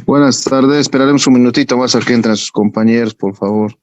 Buenas tardes, esperaremos un minutito más a que entren sus compañeros, por favor.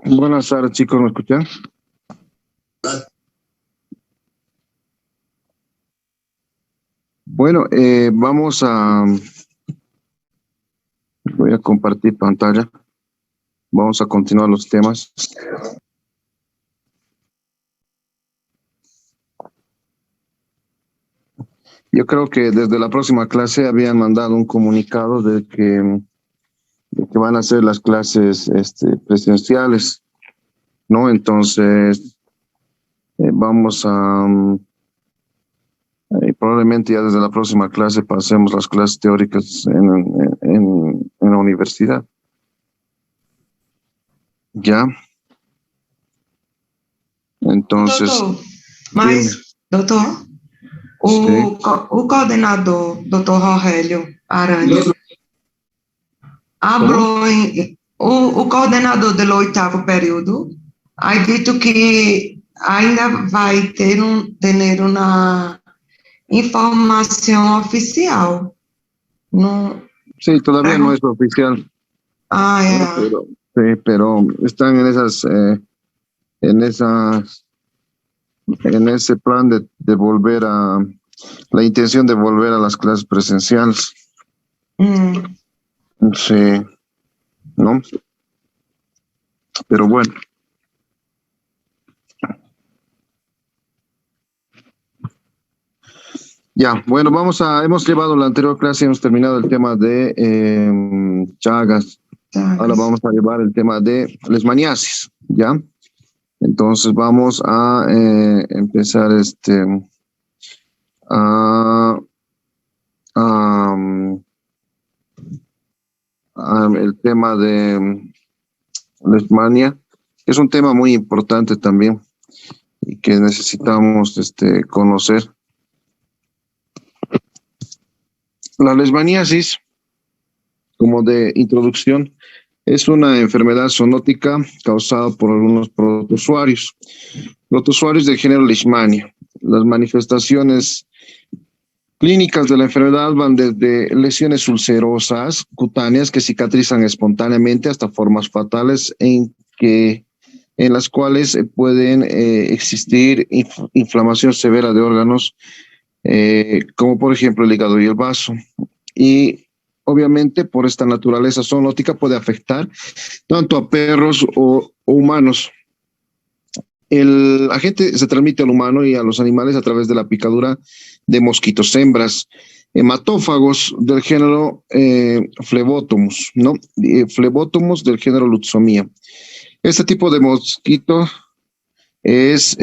Buenas tardes, chicos, ¿me escuchan? Bueno, voy a compartir pantalla. Vamos a continuar los temas. Yo creo que desde la próxima clase habían mandado un comunicado de que van a ser las clases presenciales, ¿no? Entonces, vamos probablemente ya desde la próxima clase pasemos las clases teóricas en la universidad. ¿Ya? Entonces, Doutor, o coordenador, doutor Rogélio Aranha, o coordenador do oitavo período, ha dito que ainda vai ter uma informação oficial. No, sí, todavía no es oficial. ¿No? Pero están en ese plan de volver la intención de volver a las clases presenciales. Sí, ¿no? Pero bueno. Ya, bueno, hemos llevado la anterior clase, hemos terminado el tema de Chagas. Ahora vamos a llevar el tema de leishmaniasis, ¿ya? Entonces vamos a empezar el tema de leishmania, que es un tema muy importante también. y que necesitamos conocer. La leishmaniasis, como de introducción, es una enfermedad zoonótica causada por algunos protozoarios. Protozoarios del género Leishmania. Las manifestaciones clínicas de la enfermedad van desde lesiones ulcerosas cutáneas que cicatrizan espontáneamente hasta formas fatales en las cuales pueden existir inflamación severa de órganos, como por ejemplo el hígado y el vaso. Y obviamente por esta naturaleza zoonótica puede afectar tanto a perros o humanos. El agente se transmite al humano y a los animales a través de la picadura de mosquitos hembras, hematófagos del género Phlebotomus, ¿no? Phlebotomus del género Lutzomia. Este tipo de mosquito es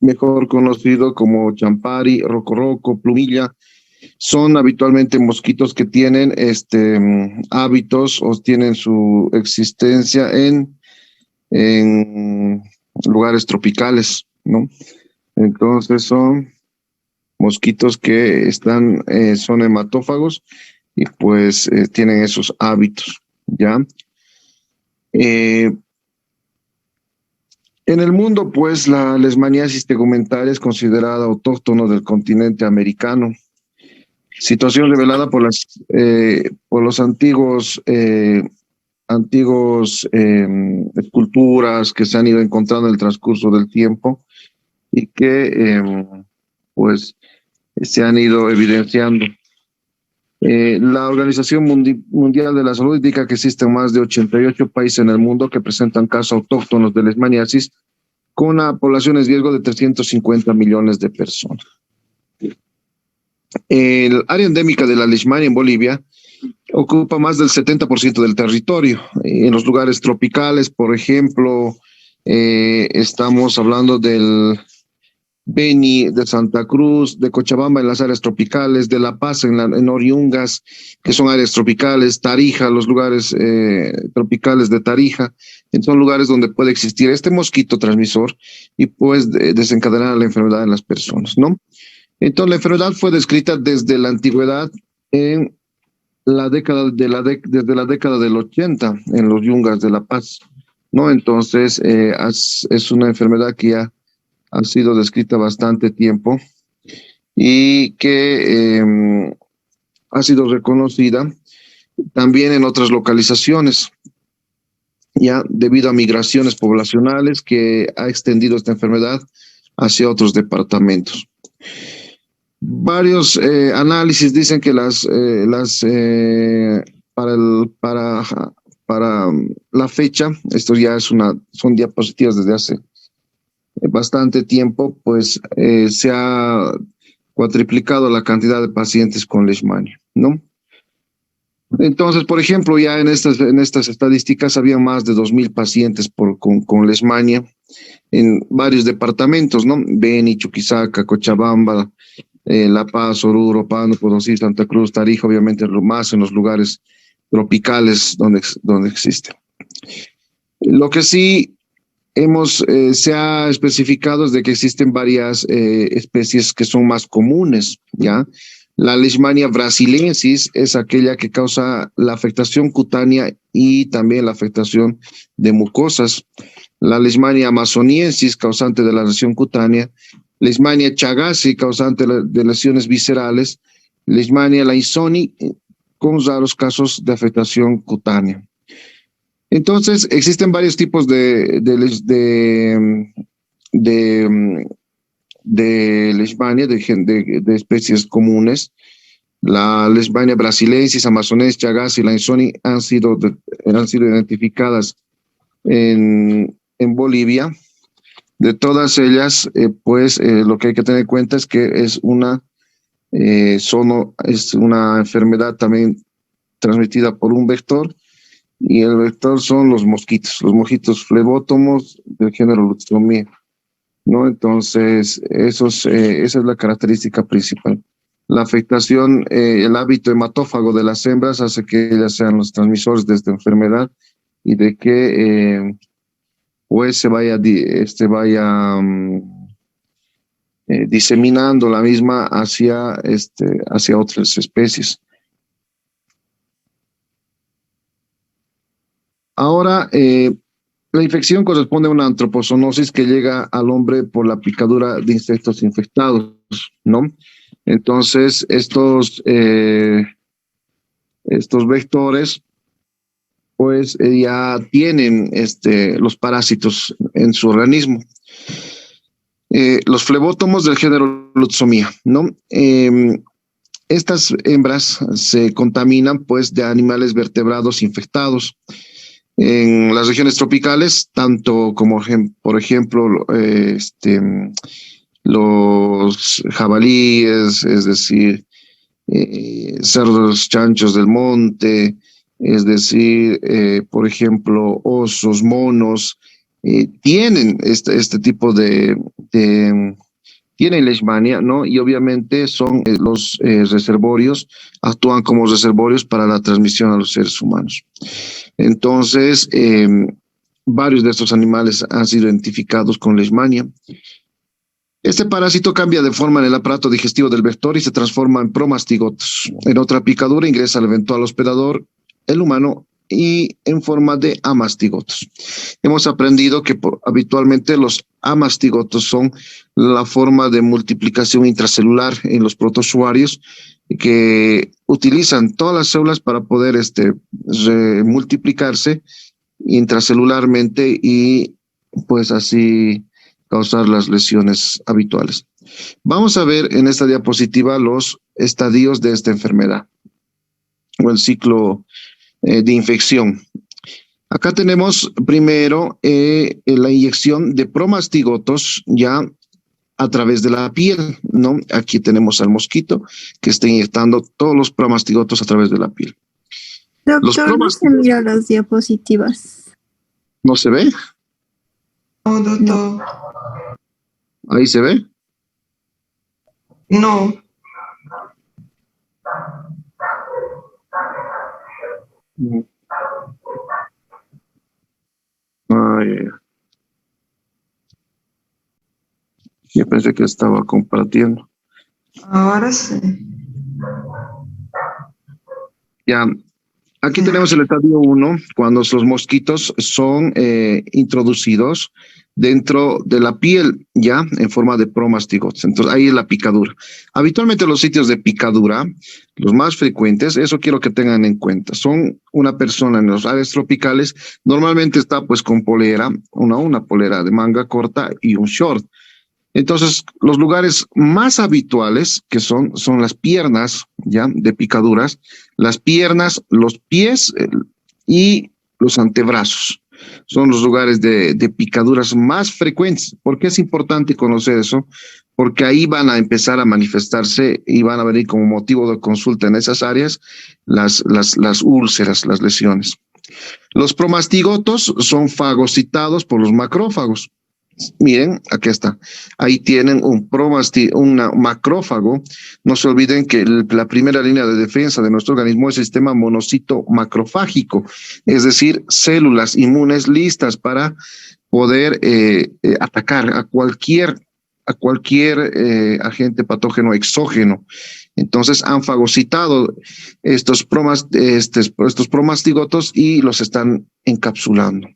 mejor conocido como champari, rocorroco, plumilla. Son habitualmente mosquitos que tienen hábitos o tienen su existencia en lugares tropicales, ¿no? Entonces son mosquitos que son hematófagos y pues tienen esos hábitos, ¿ya? En el mundo, pues, la leishmaniasis tegumentaria es considerada autóctono del continente americano. Situación revelada por los antiguos esculturas que se han ido encontrando en el transcurso del tiempo y que pues se han ido evidenciando. La Organización Mundial de la Salud indica que existen más de 88 países en el mundo que presentan casos autóctonos de leishmaniasis, con una población en riesgo de 350 millones de personas. El área endémica de la leishmania en Bolivia ocupa más del 70% del territorio. En los lugares tropicales, por ejemplo, estamos hablando del Beni, de Santa Cruz, de Cochabamba en las áreas tropicales, de La Paz en Oriungas, que son áreas tropicales, Tarija, los lugares tropicales de Tarija, son lugares donde puede existir este mosquito transmisor y pues desencadenar la enfermedad en las personas, ¿no? Entonces la enfermedad fue descrita desde la antigüedad en desde la década del 80 en los yungas de La Paz, ¿no? Entonces es una enfermedad que ya ha sido descrita bastante tiempo y que ha sido reconocida también en otras localizaciones, ya debido a migraciones poblacionales que ha extendido esta enfermedad hacia otros departamentos. Varios análisis dicen que para la fecha, esto ya son diapositivas desde hace bastante tiempo, pues se ha cuatriplicado la cantidad de pacientes con leishmania, ¿no? Entonces, por ejemplo, ya en estas estadísticas había más de 2.000 pacientes con leishmania en varios departamentos, ¿no? Beni, Chuquisaca, Cochabamba, La Paz, Oruro, Pando, Potosí, Santa Cruz, Tarija, obviamente más en los lugares tropicales donde existe. Lo que sí se ha especificado es de que existen varias especies que son más comunes, ¿ya? La Leishmania brasiliensis es aquella que causa la afectación cutánea y también la afectación de mucosas. La Leishmania amazoniensis, causante de la lesión cutánea. Leishmania chagassi, causante de lesiones viscerales. Leishmania lawsoni, con raros casos de afectación cutánea. Entonces, existen varios tipos de leishmania, de especies comunes. La Leishmania brasiliensis, amazonensis, chagassi y lawsoni han sido identificadas en Bolivia. De todas ellas, lo que hay que tener en cuenta es que es una enfermedad también transmitida por un vector, y el vector son los mosquitos flebótomos del género Lutzomia, ¿no? Entonces, esa es la característica principal. La afectación, el hábito hematófago de las hembras hace que ellas sean los transmisores de esta enfermedad y de que pues se vaya, diseminando la misma hacia otras especies. Ahora, la infección corresponde a una antropozoonosis que llega al hombre por la picadura de insectos infectados, ¿no? Entonces, estos vectores, pues ya tienen los parásitos en su organismo. Los flebótomos del género Lutzomia, ¿no? Estas hembras se contaminan, pues, de animales vertebrados infectados. En las regiones tropicales, tanto como, por ejemplo, los jabalíes, es decir, cerdos, chanchos del monte, es decir, por ejemplo, osos, monos, tienen este tipo tienen leishmania, ¿no? Y obviamente son los reservorios, actúan como reservorios para la transmisión a los seres humanos. Entonces, varios de estos animales han sido identificados con leishmania. Este parásito cambia de forma en el aparato digestivo del vector y se transforma en promastigotos. En otra picadura ingresa al eventual hospedador, el humano, y en forma de amastigotos. Hemos aprendido que habitualmente los amastigotos son la forma de multiplicación intracelular en los protozoarios que utilizan todas las células para poder multiplicarse intracelularmente y pues así causar las lesiones habituales. Vamos a ver en esta diapositiva los estadios de esta enfermedad o el ciclo de infección. Acá tenemos primero la inyección de promastigotos ya a través de la piel, ¿no? Aquí tenemos al mosquito que está inyectando todos los promastigotos a través de la piel. Doctor, no se mira las diapositivas. ¿No se ve? No, doctor. ¿Ahí se ve? No. Yo pensé que estaba compartiendo. Ahora sí. Ya, aquí tenemos el estadio 1, cuando los mosquitos son introducidos dentro de la piel, ya, en forma de promastigotos. Entonces, ahí es la picadura. Habitualmente los sitios de picadura, los más frecuentes, eso quiero que tengan en cuenta, son una persona en las áreas tropicales, normalmente está pues con polera, una polera de manga corta y un short. Entonces, los lugares más habituales que son las piernas, ya, de picaduras, las piernas, los pies y los antebrazos. Son los lugares de picaduras más frecuentes. ¿Por qué es importante conocer eso? Porque ahí van a empezar a manifestarse y van a venir como motivo de consulta en esas áreas las úlceras, las lesiones. Los promastigotos son fagocitados por los macrófagos. Miren, aquí está. Ahí tienen un macrófago. No se olviden que la primera línea de defensa de nuestro organismo es el sistema monocito macrofágico, es decir, células inmunes listas para poder atacar a cualquier agente patógeno exógeno. Entonces han fagocitado estos promastigotos y los están encapsulando.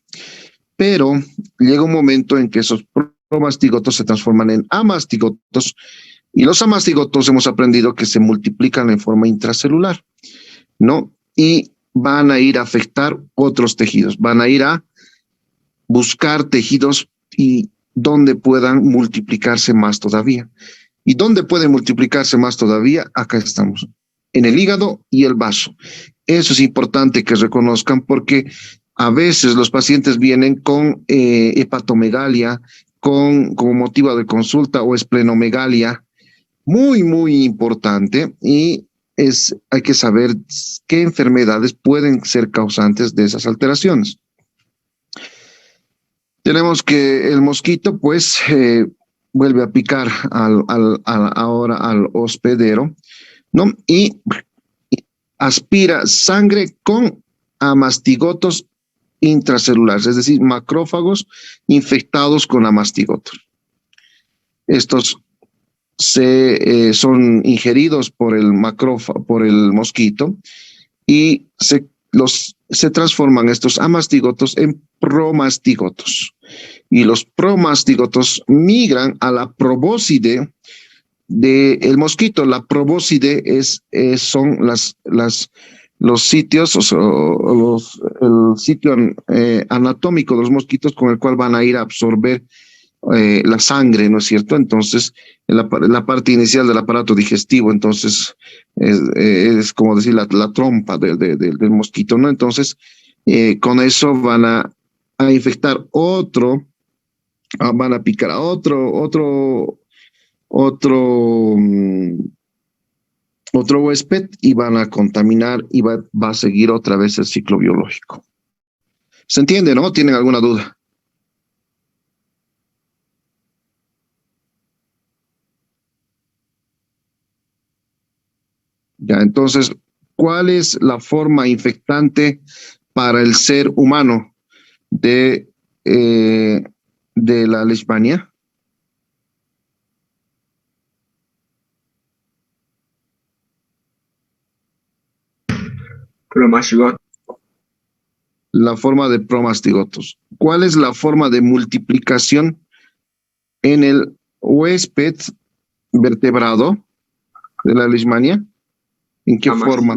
Pero llega un momento en que esos promastigotos se transforman en amastigotos y los amastigotos hemos aprendido que se multiplican en forma intracelular, ¿no? Y van a ir a afectar otros tejidos, van a ir a buscar tejidos y donde puedan multiplicarse más todavía. ¿Y dónde pueden multiplicarse más todavía? Acá estamos, en el hígado y el vaso. Eso es importante que reconozcan porque a veces los pacientes vienen con hepatomegalia, como motivo de consulta o esplenomegalia, muy, muy importante, y hay que saber qué enfermedades pueden ser causantes de esas alteraciones. Tenemos que el mosquito, pues, vuelve a picar ahora al hospedero, ¿no? Y aspira sangre con amastigotos intracelulares, es decir, macrófagos infectados con amastigotos. Estos son ingeridos por el mosquito y se transforman estos amastigotos en promastigotos. Y los promastigotos migran a la probóscide del mosquito. La probóscide son los sitios, el sitio anatómico de los mosquitos con el cual van a ir a absorber la sangre, ¿no es cierto? Entonces, la parte inicial del aparato digestivo, entonces, es como decir la trompa del mosquito, ¿no? Entonces, con eso van a infectar van a picar a otro huésped y van a contaminar y va a seguir otra vez el ciclo biológico. ¿Se entiende, no? ¿Tienen alguna duda? Ya, entonces, ¿cuál es la forma infectante para el ser humano de la leishmania? Promastigotos. La forma de promastigotos. ¿Cuál es la forma de multiplicación en el huésped vertebrado de la leishmania? ¿En qué forma?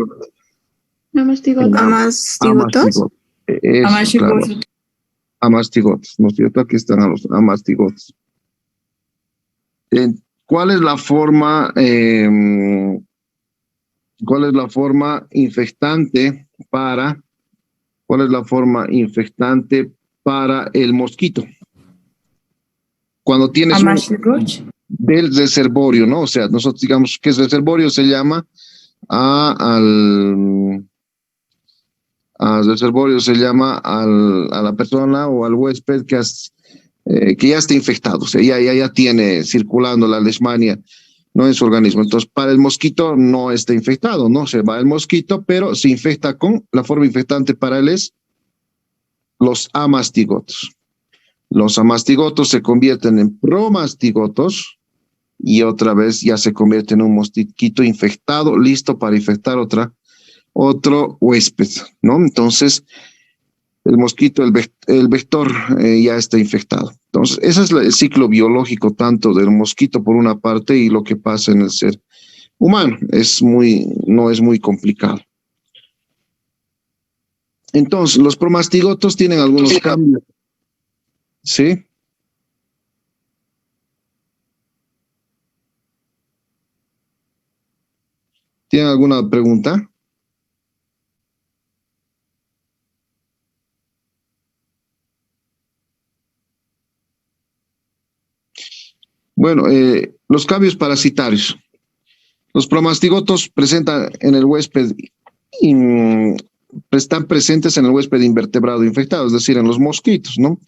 Amastigotos. Claro. Amastigotos, ¿no es cierto? Aquí están los amastigotos. ¿Cuál es la forma infectante para el mosquito? Cuando tienes del reservorio, ¿no? O sea, nosotros digamos que el reservorio se llama al reservorio se llama a la persona o al huésped que ya está infectado, o sea, ya tiene circulando la leishmania, ¿no? En su organismo. Entonces, para el mosquito no está infectado, ¿no? Se va el mosquito, pero se infecta con la forma infectante para él es los amastigotos. Los amastigotos se convierten en promastigotos y otra vez ya se convierte en un mosquito infectado, listo para infectar otro huésped, ¿no? Entonces, el mosquito, el vector ya está infectado. Entonces, ese es el ciclo biológico tanto del mosquito por una parte y lo que pasa en el ser humano. No es muy complicado. Entonces, los promastigotos tienen algunos cambios. ¿Sí? ¿Tienen alguna pregunta? Bueno, los cambios parasitarios. Los promastigotos presentan en el huésped, están presentes en el huésped invertebrado infectado, es decir, en los mosquitos, ¿no?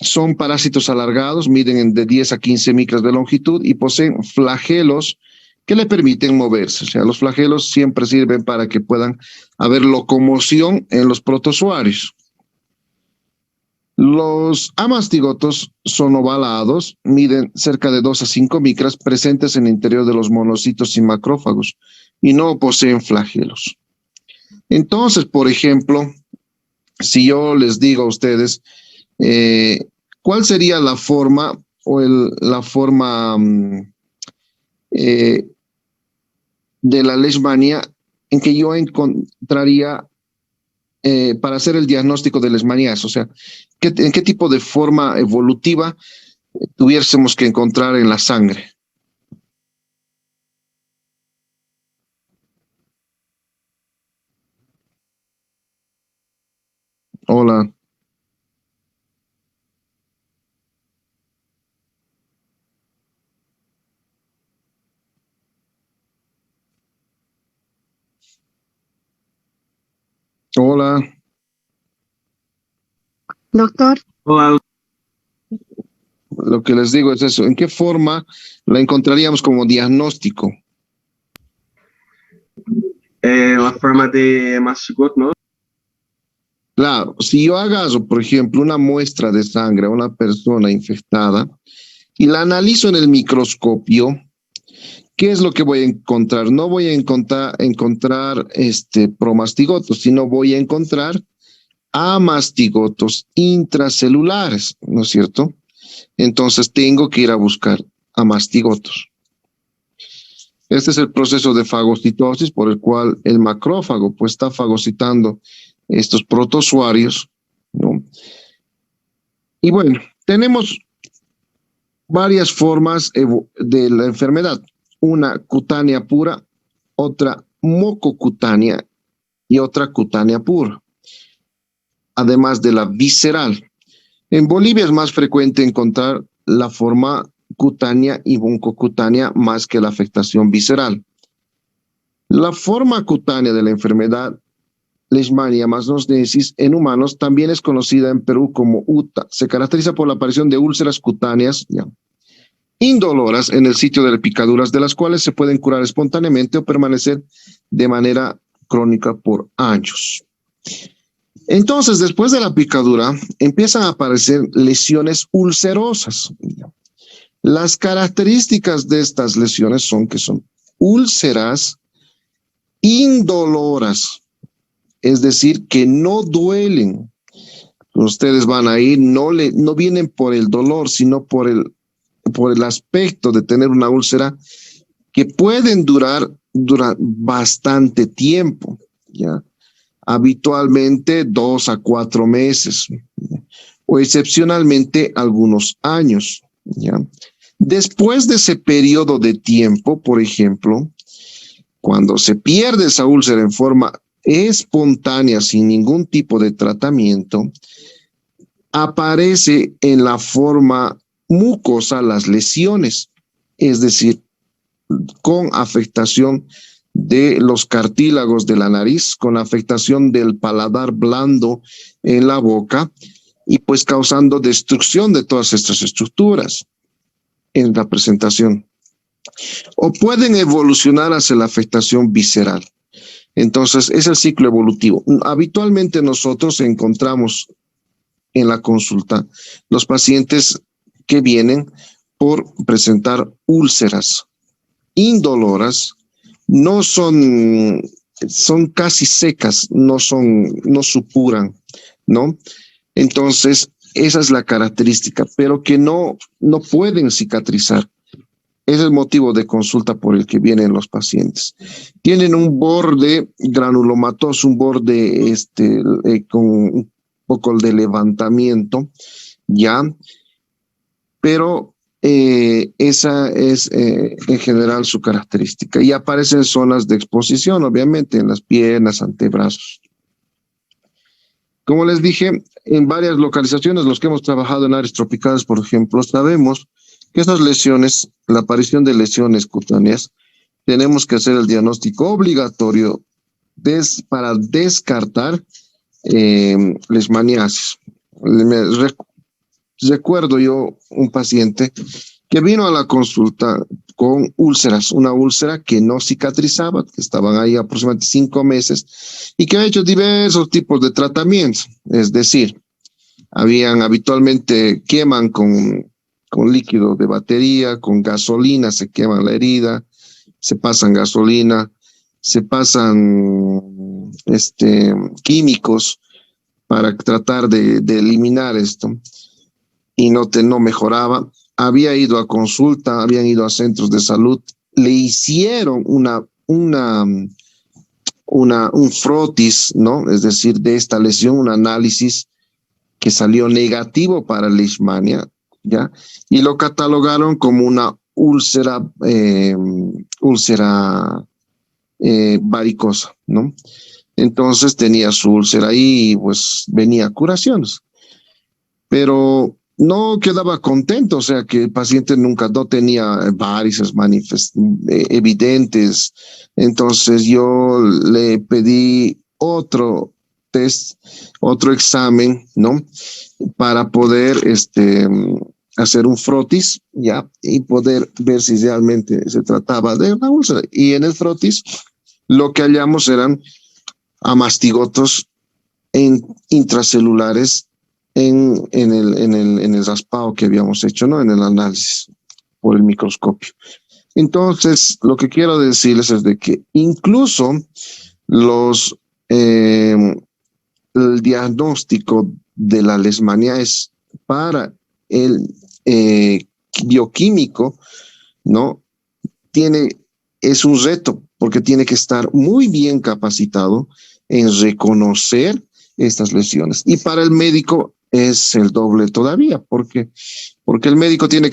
Son parásitos alargados, miden de 10 a 15 micras de longitud y poseen flagelos que le permiten moverse. O sea, los flagelos siempre sirven para que puedan haber locomoción en los protozoarios. Los amastigotos son ovalados, miden cerca de 2 a 5 micras, presentes en el interior de los monocitos y macrófagos y no poseen flagelos. Entonces, por ejemplo, si yo les digo a ustedes, ¿cuál sería la forma de la leishmania en que yo encontraría para hacer el diagnóstico de leishmaniasis? O sea, ¿en qué tipo de forma evolutiva tuviésemos que encontrar en la sangre? Hola. Hola. Doctor. Hola. Lo que les digo es eso. ¿En qué forma la encontraríamos como diagnóstico? La forma de mastigot, ¿no? Claro, si yo agarro, por ejemplo, una muestra de sangre a una persona infectada y la analizo en el microscopio, ¿qué es lo que voy a encontrar? No voy a encontrar promastigotos, sino voy a encontrar amastigotos intracelulares, ¿no es cierto? Entonces tengo que ir a buscar amastigotos. Este es el proceso de fagocitosis por el cual el macrófago pues está fagocitando estos protozoarios, ¿no? Y bueno, tenemos varias formas de la enfermedad, una cutánea pura, otra mucocutánea y otra cutánea pura, además de la visceral. En Bolivia es más frecuente encontrar la forma cutánea y mucocutánea más que la afectación visceral. La forma cutánea de la enfermedad Leishmania masnostensis en humanos también es conocida en Perú como UTA. Se caracteriza por la aparición de úlceras cutáneas indoloras en el sitio de picaduras, de las cuales se pueden curar espontáneamente o permanecer de manera crónica por años. Entonces, después de la picadura, empiezan a aparecer lesiones ulcerosas. Las características de estas lesiones son que son úlceras indoloras, es decir, que no duelen. Ustedes van a ir, no vienen por el dolor, sino por el aspecto de tener una úlcera que pueden durar bastante tiempo, ¿ya? Habitualmente 2 a 4 meses, o excepcionalmente algunos años, ¿ya? Después de ese periodo de tiempo, por ejemplo, cuando se pierde esa úlcera en forma espontánea, sin ningún tipo de tratamiento, aparece en la forma mucosa las lesiones, es decir, con afectación de los cartílagos de la nariz, con afectación del paladar blando en la boca y pues causando destrucción de todas estas estructuras en la presentación. O pueden evolucionar hacia la afectación visceral. Entonces, es el ciclo evolutivo. Habitualmente nosotros encontramos en la consulta los pacientes que vienen por presentar úlceras indoloras, no son casi secas, no supuran, ¿no? Entonces, esa es la característica, pero que no pueden cicatrizar. Es el motivo de consulta por el que vienen los pacientes. Tienen un borde granulomatoso, un borde con un poco de levantamiento, ¿ya? Pero esa es en general su característica. Y aparecen zonas de exposición, obviamente, en las piernas, antebrazos. Como les dije, en varias localizaciones, los que hemos trabajado en áreas tropicales, por ejemplo, sabemos que esas lesiones, la aparición de lesiones cutáneas, tenemos que hacer el diagnóstico obligatorio para descartar leishmaniasis. Recuerdo yo un paciente que vino a la consulta con úlceras, una úlcera que no cicatrizaba, que estaban ahí aproximadamente 5 meses y que ha hecho diversos tipos de tratamientos, es decir, habitualmente queman con líquido de batería, con gasolina, se queman la herida, se pasan gasolina, se pasan químicos para tratar de eliminar esto y no mejoraba. Había ido a consulta, habían ido a centros de salud, le hicieron un frotis, ¿no? Es decir, de esta lesión, un análisis que salió negativo para leishmania, ¿ya? Y lo catalogaron como una úlcera varicosa, ¿no? Entonces tenía su úlcera ahí y pues venía curaciones. Pero no quedaba contento, o sea que el paciente no tenía varices evidentes. Entonces yo le pedí otro test, otro examen, ¿no? Para poder hacer un frotis, ¿ya? Y poder ver si realmente se trataba de una úlcera. Y en el frotis lo que hallamos eran amastigotos intracelulares en el raspado que habíamos hecho, ¿no? En el análisis por el microscopio. Entonces, lo que quiero decirles es de que incluso el diagnóstico de la leishmania es para el bioquímico, ¿no? Es un reto porque tiene que estar muy bien capacitado en reconocer estas lesiones. Y para el médico es el doble todavía, porque el médico tiene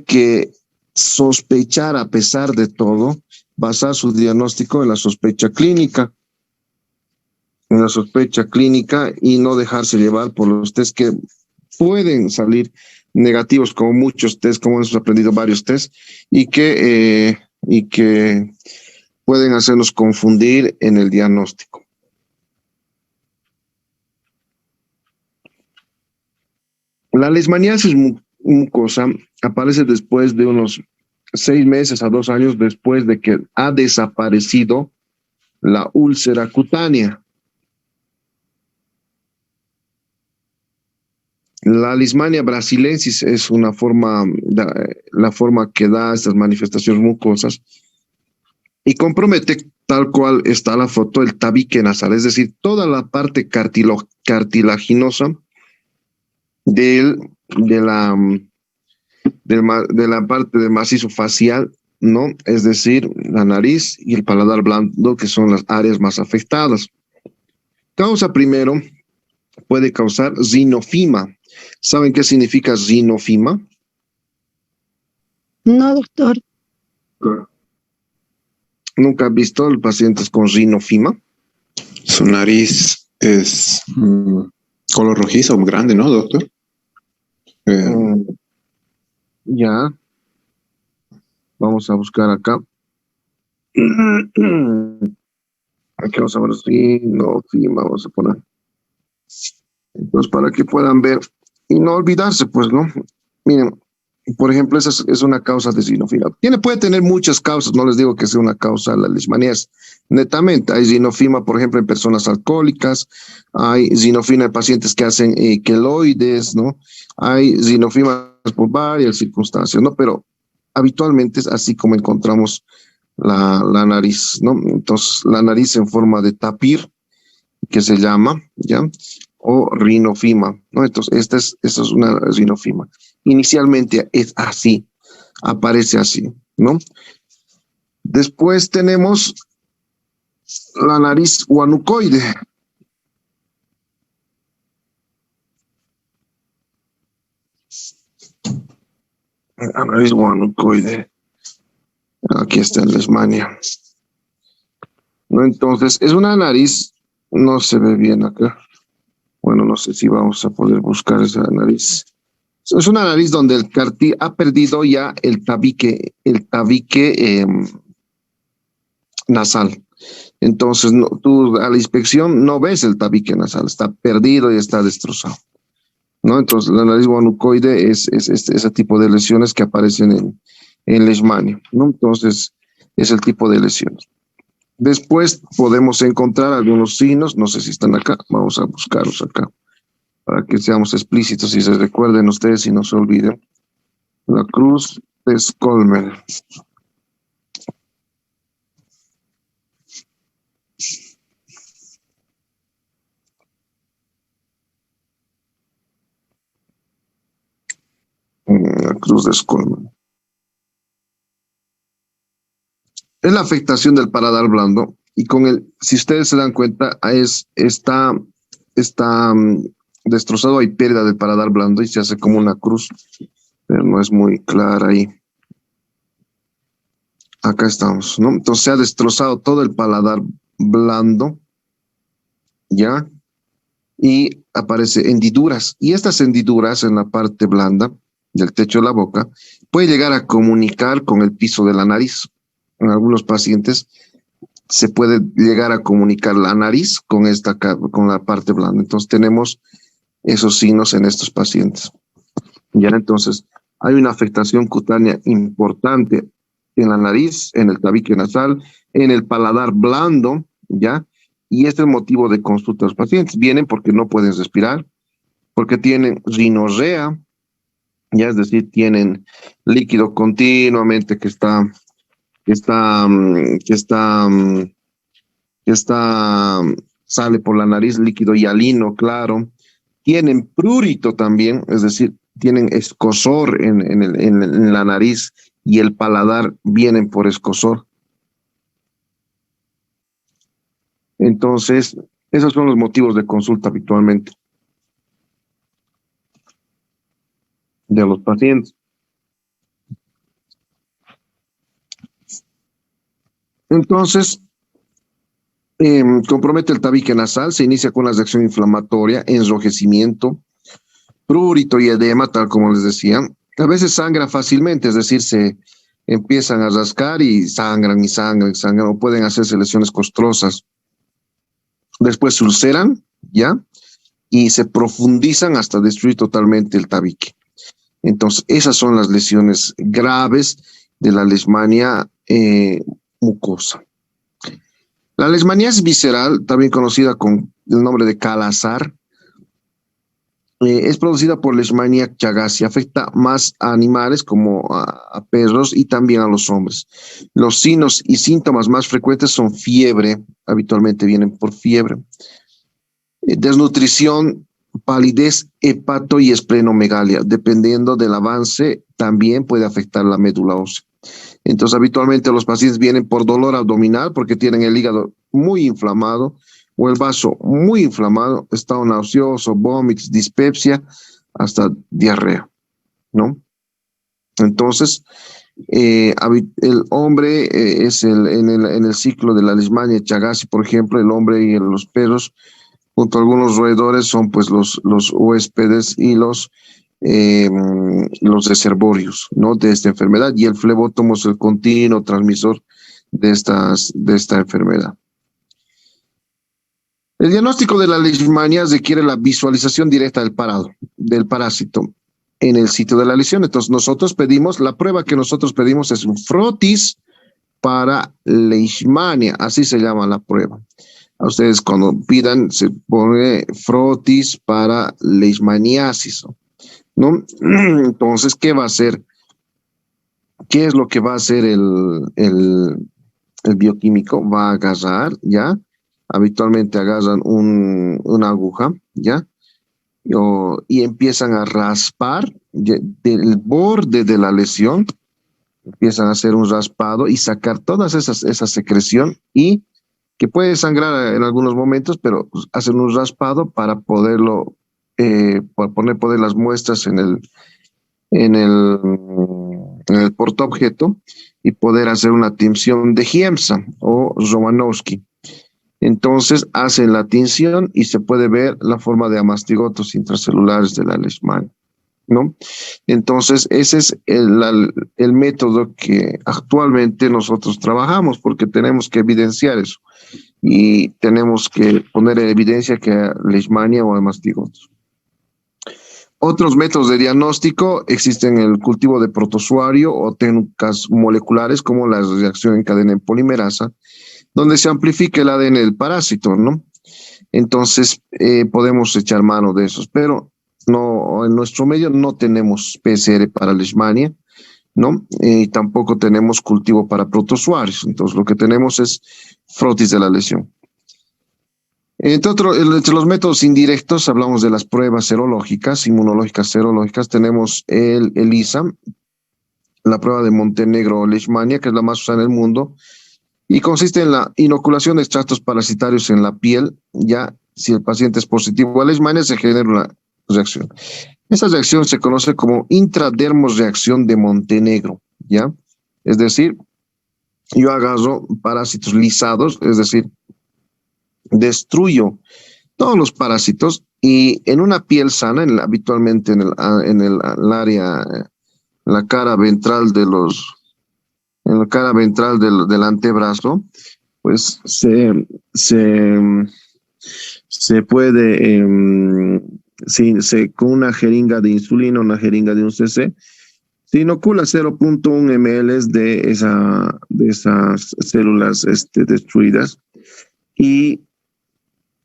que sospechar a pesar de todo, basar su diagnóstico en la sospecha clínica, y no dejarse llevar por los test que pueden salir negativos, como muchos test, como hemos aprendido varios test, y que pueden hacernos confundir en el diagnóstico. La leishmaniasis mucosa aparece después de unos 6 meses a 2 años después de que ha desaparecido la úlcera cutánea. La Leishmania brasilensis es la forma que da estas manifestaciones mucosas y compromete, tal cual está la foto, el tabique nasal, es decir, toda la parte cartilaginosa de la parte del macizo facial, ¿no? Es decir, la nariz y el paladar blando, que son las áreas más afectadas. Puede causar rinofima. ¿Saben qué significa rinofima? No, doctor. ¿Nunca has visto pacientes con rinofima? Su nariz es color rojizo, grande, ¿no, doctor? Ya. Vamos a buscar acá. Aquí vamos a ver rinofima, vamos a poner. Entonces, para que puedan ver y no olvidarse, pues, ¿no? Miren, por ejemplo, esa es una causa de rinofima. Puede tener muchas causas, no les digo que sea una causa la leishmaniasis. Netamente, hay rinofima, por ejemplo, en personas alcohólicas, hay rinofima en pacientes que hacen queloides, ¿no? Hay rinofima por varias circunstancias, ¿no? Pero habitualmente es así como encontramos la nariz, ¿no? Entonces, la nariz en forma de tapir, que se llama, ¿ya? O rinofima, ¿no? Entonces, esta es una rinofima. Inicialmente es así, aparece así, ¿no? Después tenemos la nariz guanucoide. La nariz guanucoide. Aquí está en Leishmania, ¿no? Entonces, es una nariz, no se ve bien acá. Bueno, no sé si vamos a poder buscar esa nariz. Es una nariz donde el cartílago ha perdido ya el tabique nasal. Entonces, tú a la inspección no ves el tabique nasal, está perdido y está destrozado, ¿no? Entonces, la nariz guanucoide es ese tipo de lesiones que aparecen en Leishmania, ¿no? Entonces, es el tipo de lesiones. Después podemos encontrar algunos signos, no sé si están acá, vamos a buscarlos acá, para que seamos explícitos y se recuerden ustedes y no se olviden. La cruz de Skolmer. La cruz de Skolmer. Es la afectación del paladar blando y si ustedes se dan cuenta, está destrozado, hay pérdida del paladar blando y se hace como una cruz, pero no es muy clara ahí. Acá estamos, ¿no? Entonces se ha destrozado todo el paladar blando, ¿ya? Y aparece hendiduras. Y estas hendiduras en la parte blanda del techo de la boca puede llegar a comunicar con el piso de la nariz. En algunos pacientes se puede llegar a comunicar la nariz con la parte blanda. Entonces tenemos esos signos en estos pacientes. Ya, entonces hay una afectación cutánea importante en la nariz, en el tabique nasal, en el paladar blando, ya, y este es el motivo de consulta de los pacientes. Vienen porque no pueden respirar, porque tienen rinorrea, ya es decir, tienen líquido continuamente que sale por la nariz, líquido hialino, claro. Tienen prurito también, es decir, tienen escozor en la nariz y el paladar vienen por escozor. Entonces, esos son los motivos de consulta habitualmente de los pacientes. Entonces, compromete el tabique nasal, se inicia con una reacción inflamatoria, enrojecimiento, prurito y edema, tal como les decía. A veces sangra fácilmente, es decir, se empiezan a rascar y sangran, o pueden hacerse lesiones costrosas. Después se ulceran, ¿ya? Y se profundizan hasta destruir totalmente el tabique. Entonces, esas son las lesiones graves de la leishmania mucosa. La leishmaniasis visceral, también conocida con el nombre de Kala-Azar, es producida por Leishmania chagassi, afecta más a animales como a perros y también a los hombres. Los signos y síntomas más frecuentes son fiebre, habitualmente vienen por fiebre, desnutrición, palidez, hepato y esplenomegalia. Dependiendo del avance, también puede afectar la médula ósea. Entonces, habitualmente los pacientes vienen por dolor abdominal porque tienen el hígado muy inflamado o el vaso muy inflamado, estado nauseoso, vómitos, dispepsia, hasta diarrea, ¿no? Entonces, el hombre es en el ciclo de la Leishmania chagassi, por ejemplo, el hombre y los perros, junto a algunos roedores, son pues los huéspedes y los reservorios, ¿no? De esta enfermedad, y el flebótomo es el continuo transmisor de esta enfermedad. El diagnóstico de la leishmania requiere la visualización directa del parásito en el sitio de la lesión. Entonces la prueba que nosotros pedimos es un frotis para leishmania, así se llama la prueba. A ustedes cuando pidan se pone frotis para leishmaniasis, ¿no? Entonces, ¿qué va a hacer? ¿Qué es lo que va a hacer el bioquímico? Va a agarrar, ¿ya? Habitualmente agarran una aguja, ¿ya? Y empiezan a raspar del borde de la lesión, empiezan a hacer un raspado y sacar todas esa secreción, y que puede sangrar en algunos momentos, pero hacen un raspado para poderlo, poner las muestras en el portaobjeto y poder hacer una tinción de Giemsa o Romanowski. Entonces hacen la tinción y se puede ver la forma de amastigotos intracelulares de la leishmania, ¿no? Entonces ese es el método que actualmente nosotros trabajamos, porque tenemos que evidenciar eso y tenemos que poner en evidencia que hay leishmania o amastigotos. Otros métodos de diagnóstico existen: el cultivo de protozoario o técnicas moleculares como la reacción en cadena en polimerasa, donde se amplifica el ADN del parásito, ¿no? Entonces, podemos echar mano de esos, pero no, en nuestro medio no tenemos PCR para leishmania, ¿no? Tampoco tenemos cultivo para protozoarios. Entonces, lo que tenemos es frotis de la lesión. Entre los métodos indirectos, hablamos de las pruebas serológicas, inmunológicas serológicas. Tenemos el ELISA, la prueba de Montenegro leishmania, que es la más usada en el mundo, y consiste en la inoculación de extractos parasitarios en la piel. Ya si el paciente es positivo a leishmania, se genera una reacción. Esa reacción se conoce como intradermosreacción de Montenegro, ¿ya? Es decir, yo agarro parásitos lisados, es decir, destruyo todos los parásitos, y en una piel sana, habitualmente en el área, en la cara ventral del antebrazo, pues se puede, con una jeringa de insulina, una jeringa de un cc, se inocula 0.1 ml de esas células destruidas, y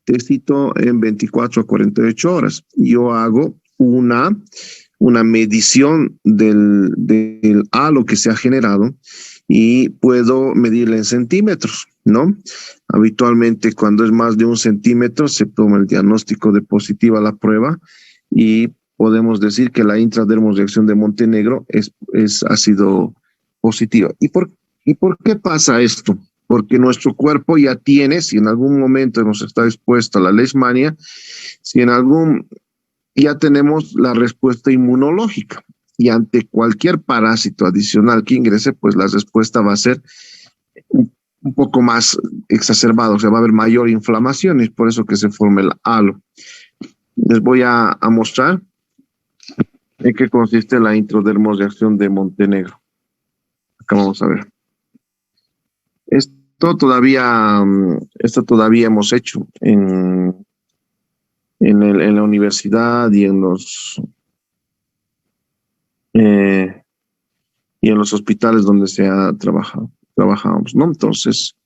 éxito en 24 a 48 horas. Yo hago una medición del halo que se ha generado y puedo medirla en centímetros, ¿no? Habitualmente cuando es más de 1 centímetro se toma el diagnóstico de positiva a la prueba y podemos decir que la intradermosreacción de Montenegro ha sido positiva. ¿Y por qué pasa esto? Porque nuestro cuerpo ya tiene, si en algún momento hemos estado expuestos a la leishmania, ya tenemos la respuesta inmunológica. Y ante cualquier parásito adicional que ingrese, pues la respuesta va a ser un poco más exacerbada, o sea, va a haber mayor inflamación y es por eso que se forma el halo. Les voy a mostrar en qué consiste la intradermosreacción de Montenegro. Acá vamos a ver. Esto todavía hemos hecho en la universidad y en los hospitales donde se ha trabajamos, ¿no? Entonces,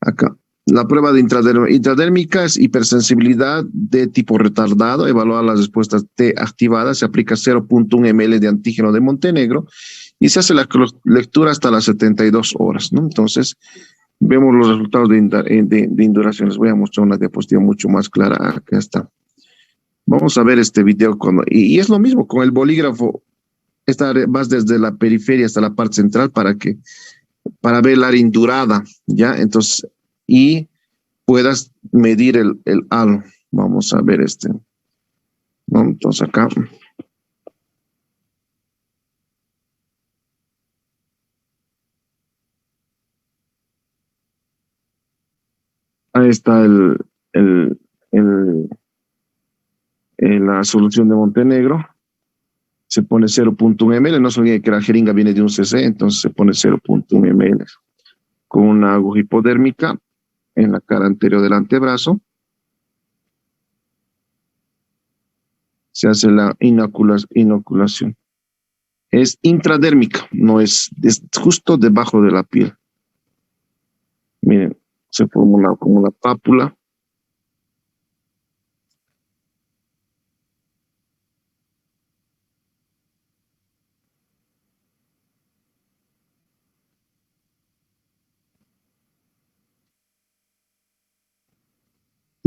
acá, la prueba de intradérmica es hipersensibilidad de tipo retardado, evaluar las respuestas T activadas, se aplica 0.1 ml de antígeno de Montenegro y se hace la lectura hasta las 72 horas, ¿no? Entonces, vemos los resultados de induración. Les voy a mostrar una diapositiva mucho más clara. Acá está. Vamos a ver este video y es lo mismo con el bolígrafo. Vas desde la periferia hasta la parte central para ver el área indurada, ¿ya? Entonces, y puedas medir el halo. Vamos a ver ¿no? Entonces acá. Ahí está la solución de Montenegro. Se pone 0.1 ml, no se olvide que la jeringa viene de un cc, entonces se pone 0.1 ml con una aguja hipodérmica en la cara anterior del antebrazo. Se hace la inoculación. Es intradérmica, no es justo debajo de la piel. Miren, se formula como la pápula.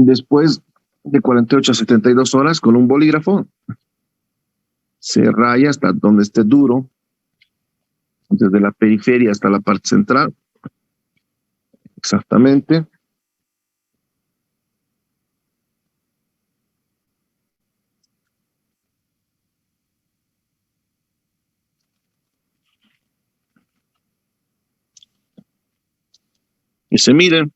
Después de 48 a 72 horas, con un bolígrafo, se raya hasta donde esté duro, desde la periferia hasta la parte central. Exactamente. Y se miden.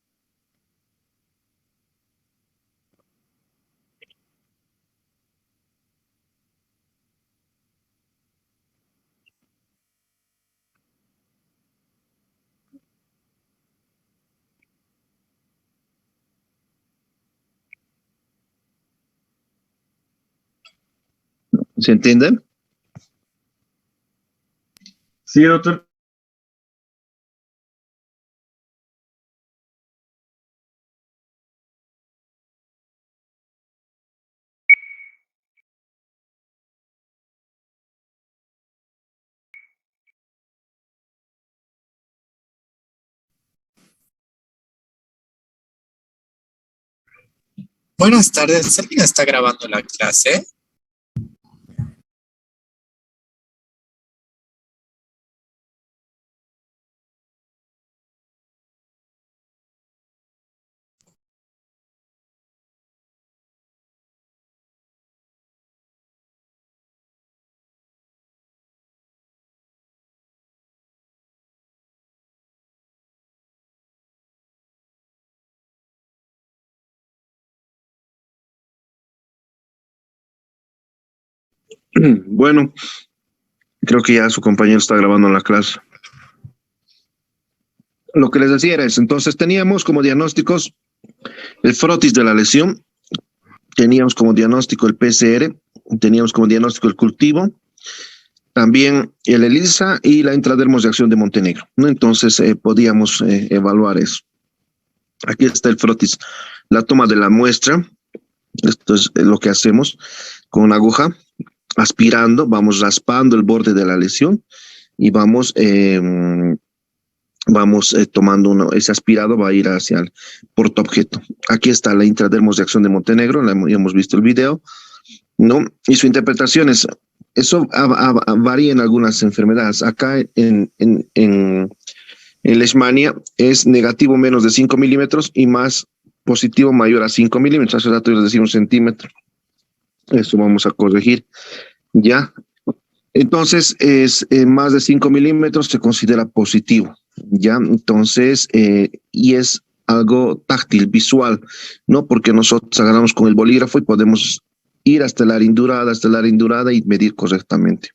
¿Se entiende? Sí, doctor. Buenas tardes, ¿alguien está grabando la clase? Bueno, creo que ya su compañero está grabando la clase. Lo que les decía era eso. Entonces teníamos como diagnósticos el frotis de la lesión, teníamos como diagnóstico el PCR, teníamos como diagnóstico el cultivo, también el ELISA y la intradermosreacción de Montenegro, ¿no? Entonces podíamos evaluar eso. Aquí está el frotis la toma de la muestra. Esto es lo que hacemos con una aguja, aspirando, vamos raspando el borde de la lesión y vamos tomando ese aspirado, va a ir hacia el portaobjeto. Aquí está la intradermos de acción de Montenegro, ya hemos visto el video, ¿no? Y su interpretación es, eso varía en algunas enfermedades. Acá en Leishmania es negativo menos de 5 milímetros y más positivo mayor a 5 milímetros, hace rato yo les decía 1 centímetro. Eso vamos a corregir, ¿ya? Entonces, es más de 5 milímetros se considera positivo, ¿ya? Entonces, y es algo táctil, visual, ¿no? Porque nosotros agarramos con el bolígrafo y podemos ir hasta la área indurada y medir correctamente.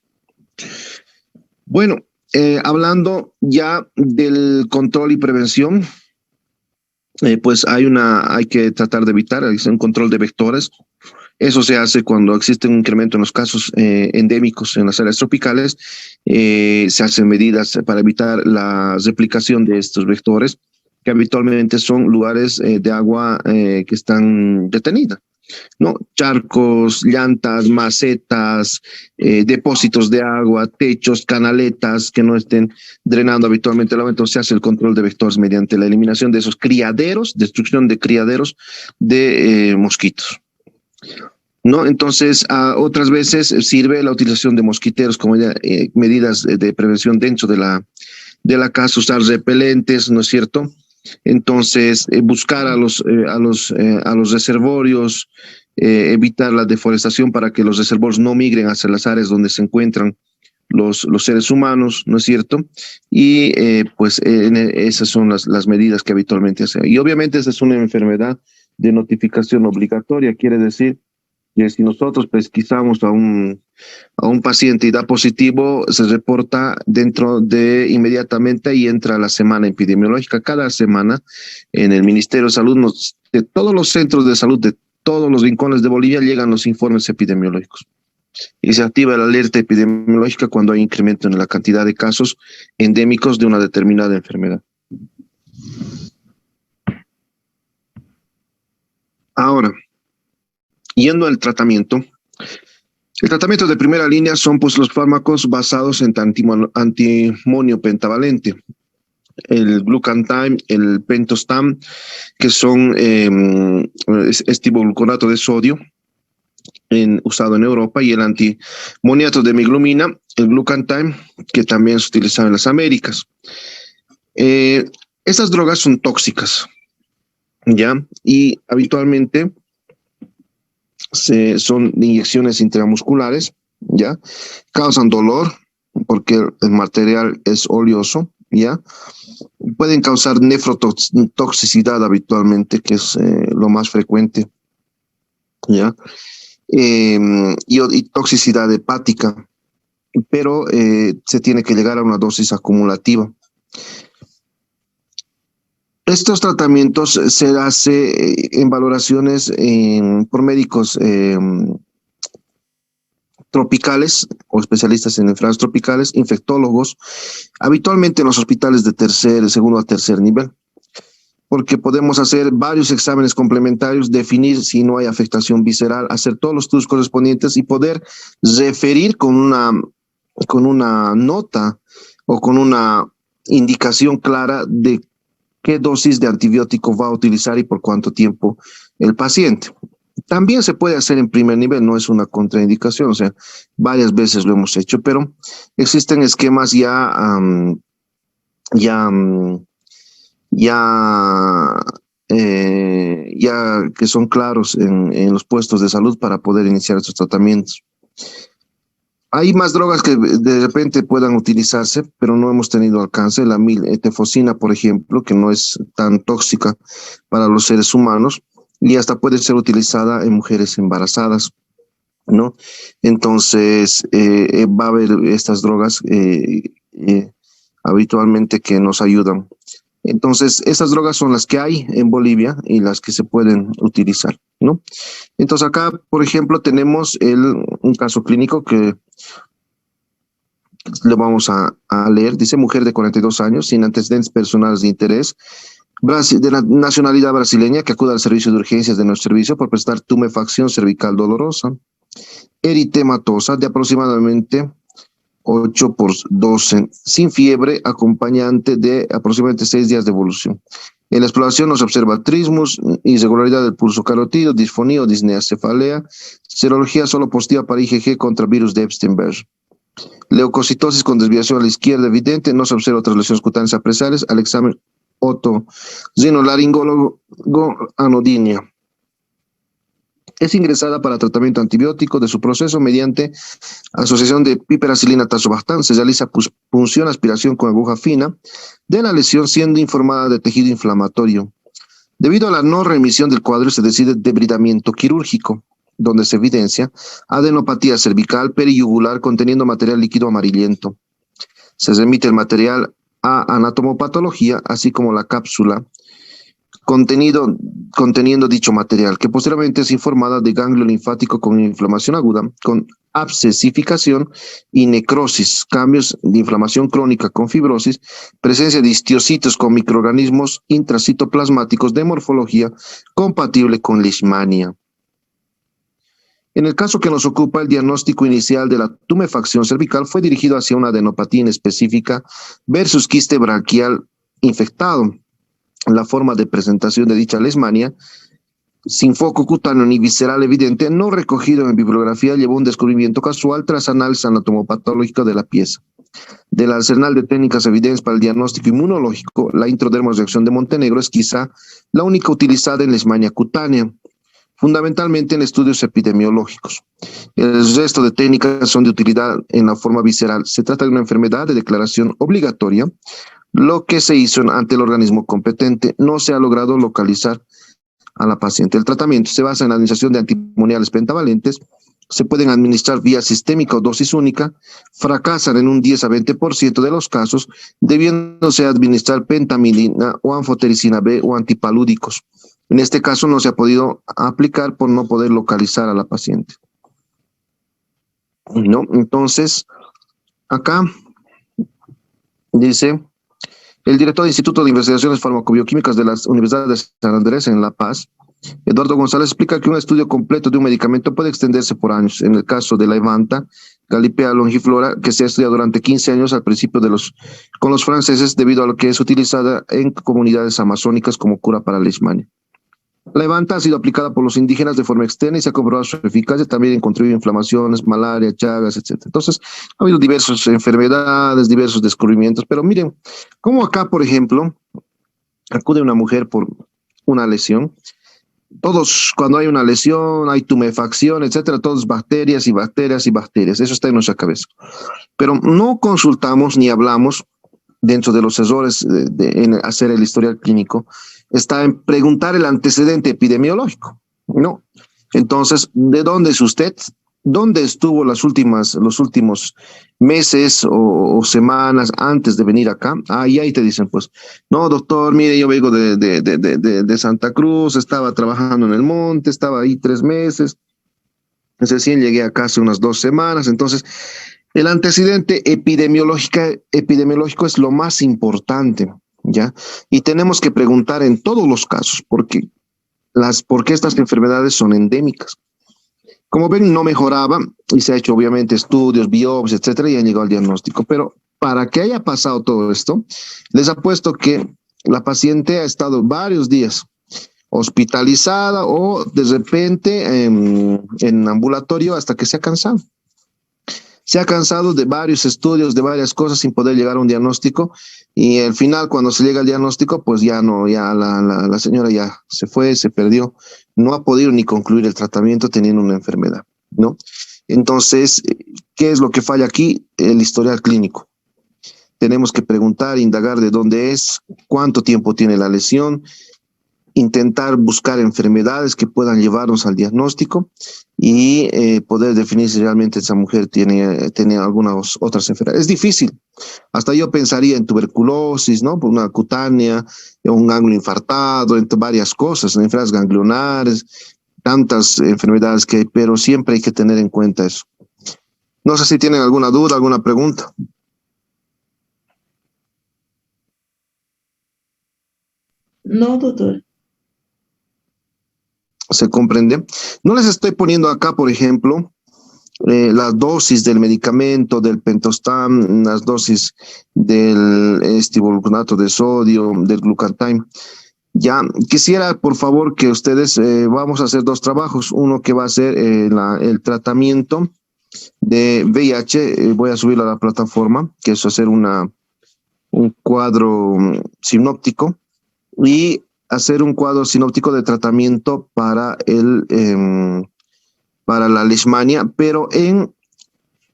Bueno, hablando ya del control y prevención, pues hay que tratar de evitar un control de vectores. Eso se hace cuando existe un incremento en los casos endémicos en las áreas tropicales. Se hacen medidas para evitar la replicación de estos vectores, que habitualmente son lugares de agua que están detenidas, ¿no? Charcos, llantas, macetas, depósitos de agua, techos, canaletas que no estén drenando habitualmente el agua. Entonces se hace el control de vectores mediante la eliminación de esos criaderos, destrucción de criaderos de mosquitos, ¿no? Entonces, otras veces sirve la utilización de mosquiteros como medidas de prevención dentro de la casa, usar repelentes, ¿no es cierto? Entonces, buscar a los reservorios, evitar la deforestación para que los reservorios no migren hacia las áreas donde se encuentran los seres humanos, ¿no es cierto? Y esas son las medidas que habitualmente hacen. Y obviamente esa es una enfermedad de notificación obligatoria, quiere decir que si nosotros pesquisamos a un paciente y da positivo, se reporta inmediatamente y entra a la semana epidemiológica. Cada semana en el Ministerio de Salud, de todos los centros de salud, de todos los rincones de Bolivia, llegan los informes epidemiológicos. Y se activa la alerta epidemiológica cuando hay incremento en la cantidad de casos endémicos de una determinada enfermedad. Ahora, yendo al tratamiento, el tratamiento de primera línea son pues los fármacos basados en antimonio pentavalente, el Glucantime, el Pentostam, que son estibogluconato de sodio, usado en Europa, y el antimoniato de miglumina, el Glucantime, que también se utilizaba en las Américas. Estas drogas son tóxicas, ¿ya? Y habitualmente son inyecciones intramusculares, ¿ya? Causan dolor porque el material es oleoso, ¿ya? Pueden causar nefrotoxicidad habitualmente, que es lo más frecuente, ¿ya? Y toxicidad hepática, pero se tiene que llegar a una dosis acumulativa. Estos tratamientos se hace en valoraciones por médicos tropicales o especialistas en enfermedades tropicales, infectólogos, habitualmente en los hospitales de segundo a tercer nivel, porque podemos hacer varios exámenes complementarios, definir si no hay afectación visceral, hacer todos los estudios correspondientes y poder referir con una nota o con una indicación clara de qué dosis de antibiótico va a utilizar y por cuánto tiempo el paciente. También se puede hacer en primer nivel, no es una contraindicación, o sea, varias veces lo hemos hecho, pero existen esquemas ya que son claros en los puestos de salud para poder iniciar estos tratamientos. Hay más drogas que de repente puedan utilizarse, pero no hemos tenido alcance. La miltefosina, por ejemplo, que no es tan tóxica para los seres humanos y hasta puede ser utilizada en mujeres embarazadas, ¿no? Entonces, va a haber estas drogas habitualmente que nos ayudan. Entonces, esas drogas son las que hay en Bolivia y las que se pueden utilizar, ¿no? Entonces, acá, por ejemplo, tenemos un caso clínico que le vamos a leer. Dice: mujer de 42 años, sin antecedentes personales de interés, de la nacionalidad brasileña que acude al servicio de urgencias de nuestro servicio por prestar tumefacción cervical dolorosa, eritematosa de aproximadamente 8 por 12, sin fiebre, acompañante de aproximadamente 6 días de evolución. En la exploración no se observa trismus, irregularidad del pulso carotido, disfonía o disnea, cefalea, serología solo positiva para IgG contra virus de Epstein-Barr. Leucocitosis con desviación a la izquierda evidente, no se observa otras lesiones cutáneas apresales, al examen otorrinolaringólogo anodinia. Es ingresada para tratamiento antibiótico de su proceso mediante asociación de piperacilina tazobactam. Se realiza punción, aspiración con aguja fina de la lesión, siendo informada de tejido inflamatorio. Debido a la no remisión del cuadro, se decide debridamiento quirúrgico, donde se evidencia adenopatía cervical periyugular conteniendo material líquido amarillento. Se remite el material a anatomopatología, así como la cápsula conteniendo dicho material, que posteriormente es informada de ganglio linfático con inflamación aguda, con abscesificación y necrosis, cambios de inflamación crónica con fibrosis, presencia de histiocitos con microorganismos intracitoplasmáticos de morfología compatible con leishmania. En el caso que nos ocupa, el diagnóstico inicial de la tumefacción cervical fue dirigido hacia una adenopatía inespecífica versus quiste braquial infectado. La forma de presentación de dicha leishmania, sin foco cutáneo ni visceral evidente, no recogido en bibliografía, llevó un descubrimiento casual tras análisis anatomopatológico de la pieza. Del arsenal de técnicas evidentes para el diagnóstico inmunológico, la intradermoreacción de Montenegro es quizá la única utilizada en leishmania cutánea, fundamentalmente en estudios epidemiológicos. El resto de técnicas son de utilidad en la forma visceral. Se trata de una enfermedad de declaración obligatoria. Lo que se hizo ante el organismo competente, no se ha logrado localizar a la paciente. El tratamiento se basa en la administración de antimoniales pentavalentes, se pueden administrar vía sistémica o dosis única, fracasan en un 10 a 20% de los casos, debiéndose administrar pentamidina o anfotericina B o antipalúdicos. En este caso no se ha podido aplicar por no poder localizar a la paciente. ¿No? Entonces, acá dice: el director del Instituto de Investigaciones Farmacobioquímicas de la Universidad de San Andrés en La Paz, Eduardo González, explica que un estudio completo de un medicamento puede extenderse por años. En el caso de la Evanta, Galipea longiflora, que se ha estudiado durante 15 años al principio con los franceses, debido a lo que es utilizada en comunidades amazónicas como cura para la leishmania. La Evanta ha sido aplicada por los indígenas de forma externa y se ha comprobado su eficacia también en contribuir a inflamaciones, malaria, chagas, etc. Entonces, ha habido diversas enfermedades, diversos descubrimientos, pero miren, como acá, por ejemplo, acude una mujer por una lesión. Todos, cuando hay una lesión, hay tumefacción, etcétera, todos bacterias y bacterias y bacterias. Eso está en nuestra cabeza. Pero no consultamos ni hablamos, dentro de los errores en hacer el historial clínico, está en preguntar el antecedente epidemiológico, ¿no? Entonces, ¿de dónde es usted? ¿Dónde estuvo los últimos meses o semanas antes de venir acá? Y ahí te dicen, pues, no, doctor, mire, yo vengo de Santa Cruz, estaba trabajando en el monte, estaba ahí 3 meses, recién llegué acá hace unas 2 semanas. Entonces, el antecedente epidemiológico es lo más importante, ¿ya? Y tenemos que preguntar en todos los casos, porque estas enfermedades son endémicas. Como ven, no mejoraba y se ha hecho obviamente estudios, biopsias, etcétera, y han llegado al diagnóstico. Pero para que haya pasado todo esto, les apuesto que la paciente ha estado varios días hospitalizada o de repente en ambulatorio hasta que se ha cansado. Se ha cansado de varios estudios, de varias cosas sin poder llegar a un diagnóstico, y al final, cuando se llega al diagnóstico, pues ya no, ya la señora ya se fue, se perdió, no ha podido ni concluir el tratamiento teniendo una enfermedad, ¿no? Entonces, ¿qué es lo que falla aquí? El historial clínico. Tenemos que preguntar, indagar de dónde es, cuánto tiempo tiene la lesión, intentar buscar enfermedades que puedan llevarnos al diagnóstico y poder definir si realmente esa mujer tiene algunas otras enfermedades. Es difícil. Hasta yo pensaría en tuberculosis, ¿no? Por una cutánea, un ganglio infartado, entre varias cosas, enfermedades ganglionares, tantas enfermedades que hay, pero siempre hay que tener en cuenta eso. No sé si tienen alguna duda, alguna pregunta. No, doctor. ¿Se comprende? No les estoy poniendo acá, por ejemplo, la dosis del medicamento, del pentostam, las dosis del bicarbonato de sodio, del glucatime. Ya, quisiera, por favor, que ustedes, vamos a hacer dos trabajos. Uno que va a ser el tratamiento de VIH, voy a subirlo a la plataforma, que es hacer un cuadro sinóptico y hacer un cuadro sinóptico de tratamiento para para la leishmania, pero en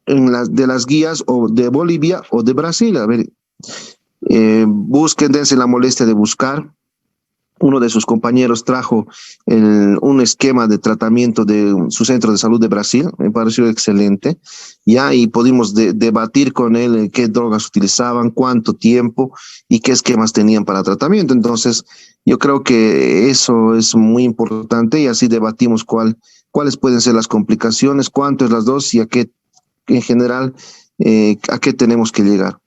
de las guías o de Bolivia o de Brasil. A ver, busquen, dense la molestia de buscar. Uno de sus compañeros trajo un esquema de tratamiento de su centro de salud de Brasil, me pareció excelente, ya, y pudimos debatir con él qué drogas utilizaban, cuánto tiempo y qué esquemas tenían para tratamiento. Entonces, yo creo que eso es muy importante y así debatimos cuáles pueden ser las complicaciones, cuánto es las dosis y a qué, en general, a qué tenemos que llegar.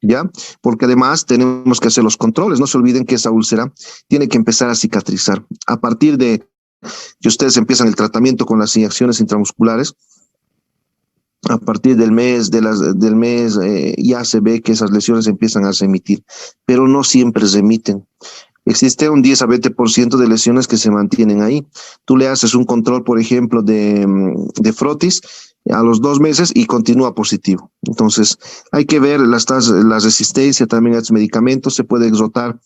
¿Ya? Porque además tenemos que hacer los controles. No se olviden que esa úlcera tiene que empezar a cicatrizar. A partir de que ustedes empiezan el tratamiento con las inyecciones intramusculares, a partir del mes, ya se ve que esas lesiones empiezan a remitir, pero no siempre remiten. Existe un 10 a 20% de lesiones que se mantienen ahí. Tú le haces un control, por ejemplo, de frotis a los 2 meses y continúa positivo. Entonces, hay que ver la resistencia también a estos medicamentos. Se puede exotar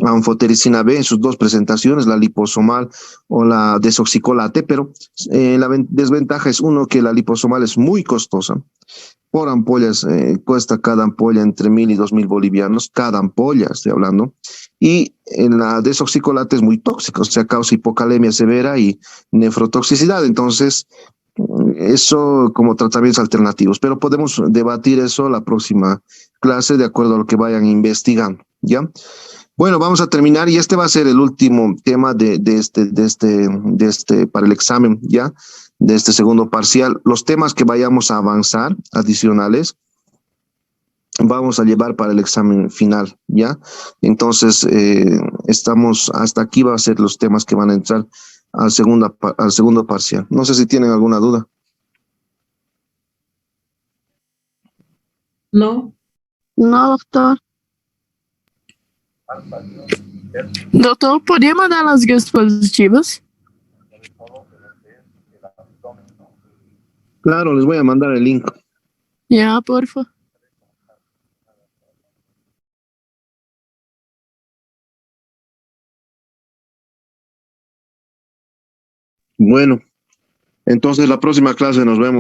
a anfotericina B en sus dos presentaciones, la liposomal o la desoxicolate, pero la desventaja es, uno, que la liposomal es muy costosa. Por ampollas, cuesta cada ampolla entre 1.000 y 2.000 bolivianos, cada ampolla estoy hablando, y en la desoxicolate es muy tóxica, o sea, causa hipocalemia severa y nefrotoxicidad. Entonces, eso como tratamientos alternativos, pero podemos debatir eso la próxima clase de acuerdo a lo que vayan investigando, ¿ya? Bueno, vamos a terminar y este va a ser el último tema de este para el examen, ¿ya? De este segundo parcial. Los temas que vayamos a avanzar, adicionales, vamos a llevar para el examen final, ¿ya? Entonces, hasta aquí va a ser los temas que van a entrar al segundo parcial. No sé si tienen alguna duda. No. No, doctor. Doutor, poderia mandar as guias positivas? Claro, les voy a mandar el link. Ya, porfa. Bueno, entonces la próxima clase nos vemos.